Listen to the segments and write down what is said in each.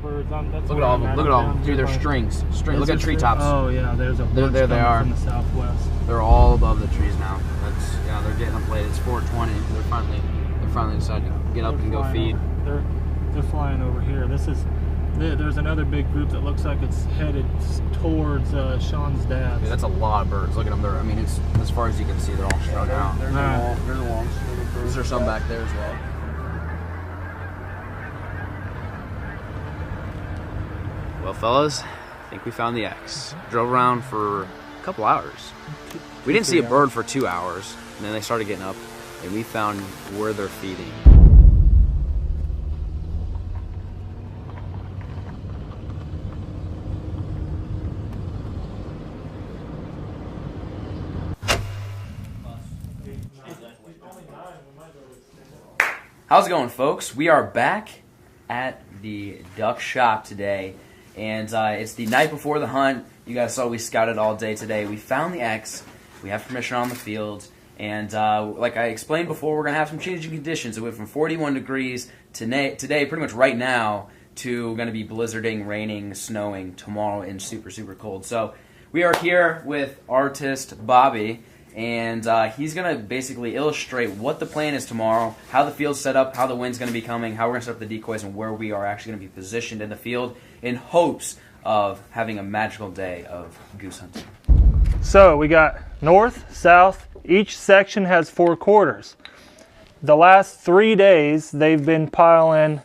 birds. Look at all of them. Look at all of them. Dude, they're strings. Look at treetops. Oh yeah, there's a bunch there they are. from the southwest. They're all above the trees now. That's they're getting up late. It's 4:20. They're finally decided to get up and go feed. They're flying over here. There's another big group that looks like it's headed towards Sean's dad's. Dude, that's a lot of birds. Look at them. I mean, it's as far as you can see, they're all strung out. There's a long string of birds. There's some back there as well. Well, fellas, I think we found the X. Drove around for a couple hours. We didn't see a bird for 2 hours, and then they started getting up, and we found where they're feeding. How's it going, folks? We are back at the duck shop today, and it's the night before the hunt. You guys saw we scouted all day today. We found the X. We have permission on the field, and like I explained before, we're going to have some changing conditions. It went from 41 degrees today, pretty much right now, to going to be blizzarding, raining, snowing tomorrow, and super, super cold. So we are here with artist Bobby, and he's going to basically illustrate what the plan is tomorrow, how the field's set up, how the wind's going to be coming, how we're going to set up the decoys, and where we are actually going to be positioned in the field in hopes of having a magical day of goose hunting. So we got north, south. Each section has 4 quarters. The last 3 days they've been piling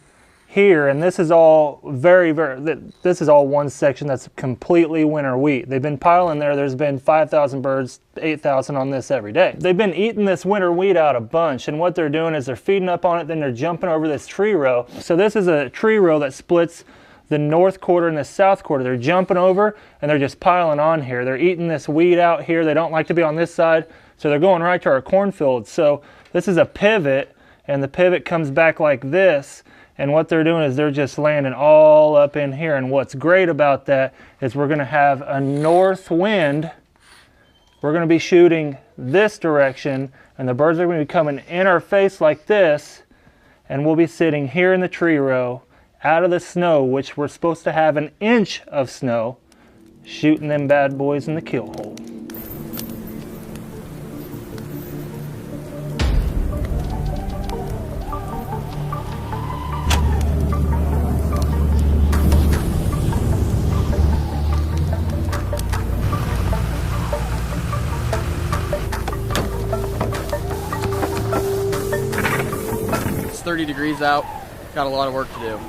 here, and this is all this is all one section that's completely winter wheat. They've been piling there. There's been 5,000 birds, 8,000 on this every day. They've been eating this winter wheat out a bunch, and what they're doing is they're feeding up on it, then they're jumping over this tree row. So this is a tree row that splits the north quarter and the south quarter. They're jumping over and they're just piling on here. They're eating this wheat out here. They don't like to be on this side, so they're going right to our cornfield. So this is a pivot, and the pivot comes back like this. And what they're doing is they're just landing all up in here. And what's great about that is we're going to have a north wind. We're going to be shooting this direction, and the birds are going to be coming in our face like this, and we'll be sitting here in the tree row out of the snow, which we're supposed to have 1 inch of snow, shooting them bad boys in the kill hole. It's 30 degrees out. Got a lot of work to do.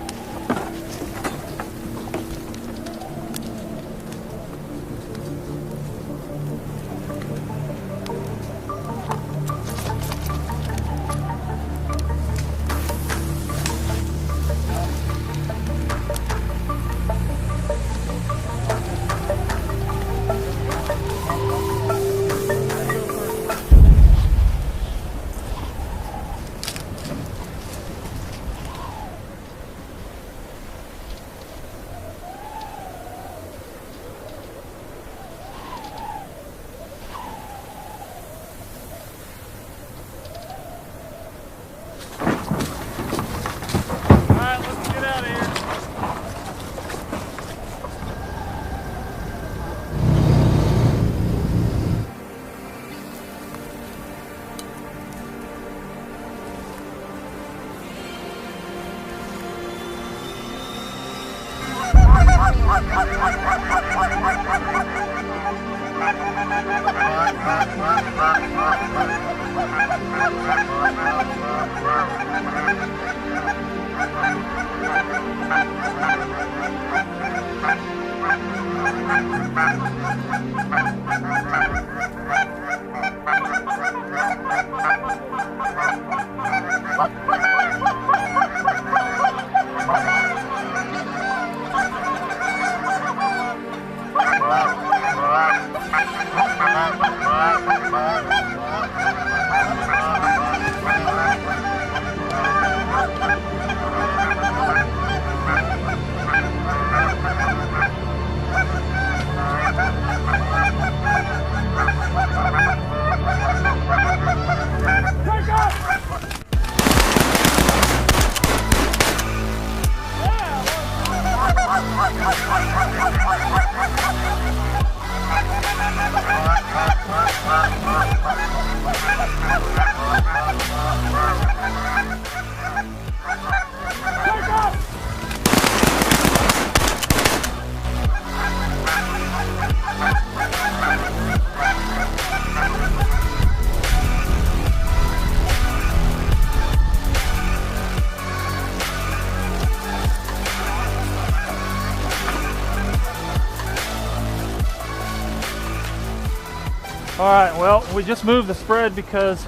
All right, well, we just moved the spread because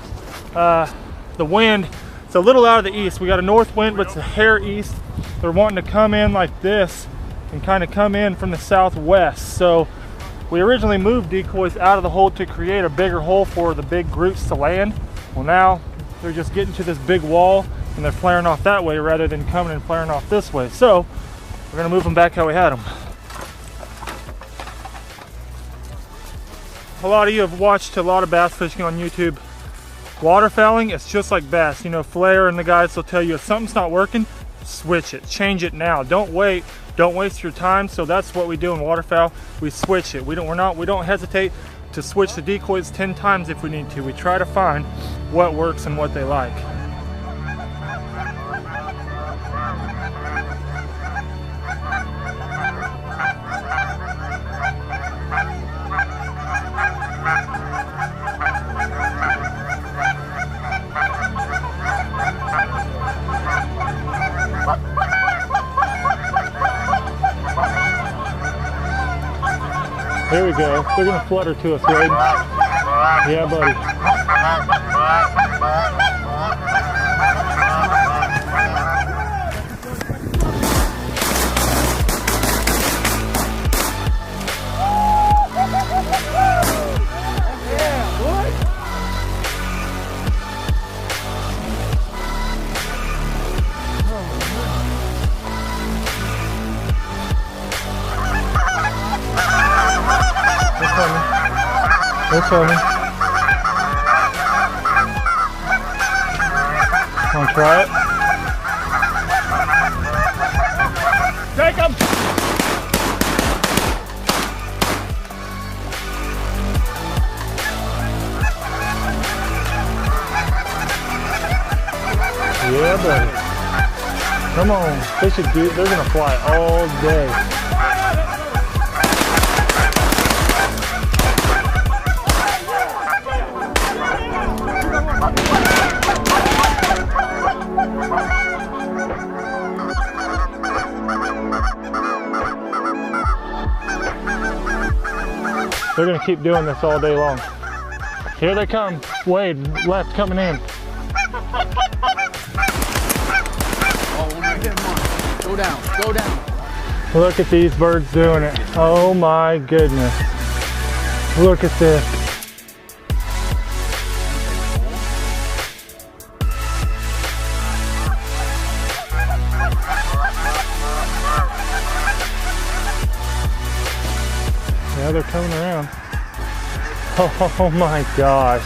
the wind, it's a little out of the east. We got a north wind, but it's a hair east. They're wanting to come in like this and kind of come in from the southwest. So we originally moved decoys out of the hole to create a bigger hole for the big groups to land. Well, now they're just getting to this big wall and they're flaring off that way rather than coming and flaring off this way. So we're gonna move them back how we had them. A lot of you have watched a lot of bass fishing on YouTube. Waterfowling, it's just like bass. You know, Flair and the guys will tell you if something's not working, switch it, change it now. Don't wait, don't waste your time. So that's what we do in waterfowl. We switch it. We don't hesitate to switch the decoys 10 times if we need to. We try to find what works and what they like. Here we go. They're gonna flutter to us, Wade. Yeah, buddy. They're coming. Wanna try it? Take them! Yeah, buddy. Come on. They're gonna fly all day. They're gonna keep doing this all day long. Here they come. Wade, left coming in. Go down, go down. Look at these birds doing it. Oh my goodness. Look at this. Yeah, they're coming around. Oh my gosh.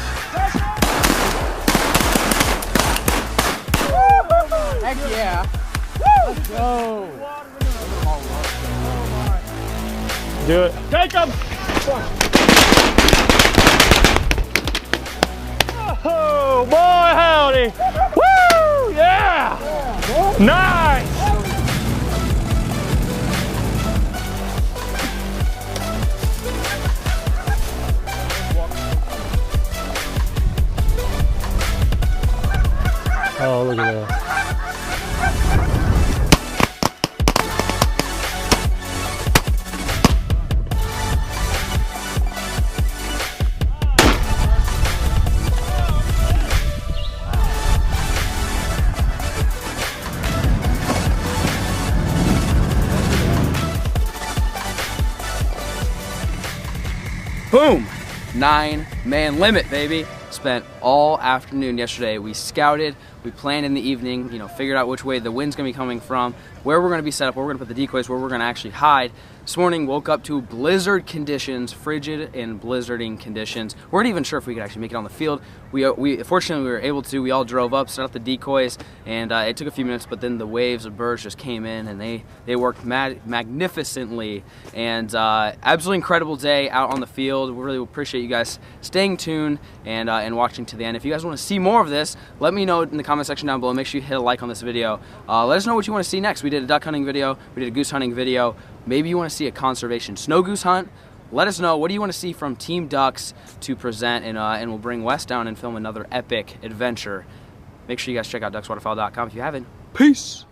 Heck yeah. Let's go. Do it. Take them! Oh boy, howdy! Woo! Yeah! Nice! Oh, look at that. Boom! 9-man limit, baby. Spent all afternoon yesterday. We scouted, we planned in the evening, you know, figured out which way the wind's gonna be coming from, where we're gonna be set up, where we're gonna put the decoys, where we're gonna actually hide. This morning, woke up to blizzard conditions, frigid and blizzarding conditions. We weren't even sure if we could actually make it on the field. Fortunately, we were able to. We all drove up, set up the decoys, and it took a few minutes, but then the waves of birds just came in, and they worked magnificently. And absolutely incredible day out on the field. We really appreciate you guys staying tuned and watching to the end. If you guys want to see more of this, let me know in the comment section down below. Make sure you hit a like on this video. Let us know what you want to see next. We did a duck hunting video. We did a goose hunting video. Maybe you want to see a conservation snow goose hunt. Let us know. What do you want to see from Team Ducks to present, and we'll bring Wes down and film another epic adventure. Make sure you guys check out duckswaterfowl.com if you haven't. Peace!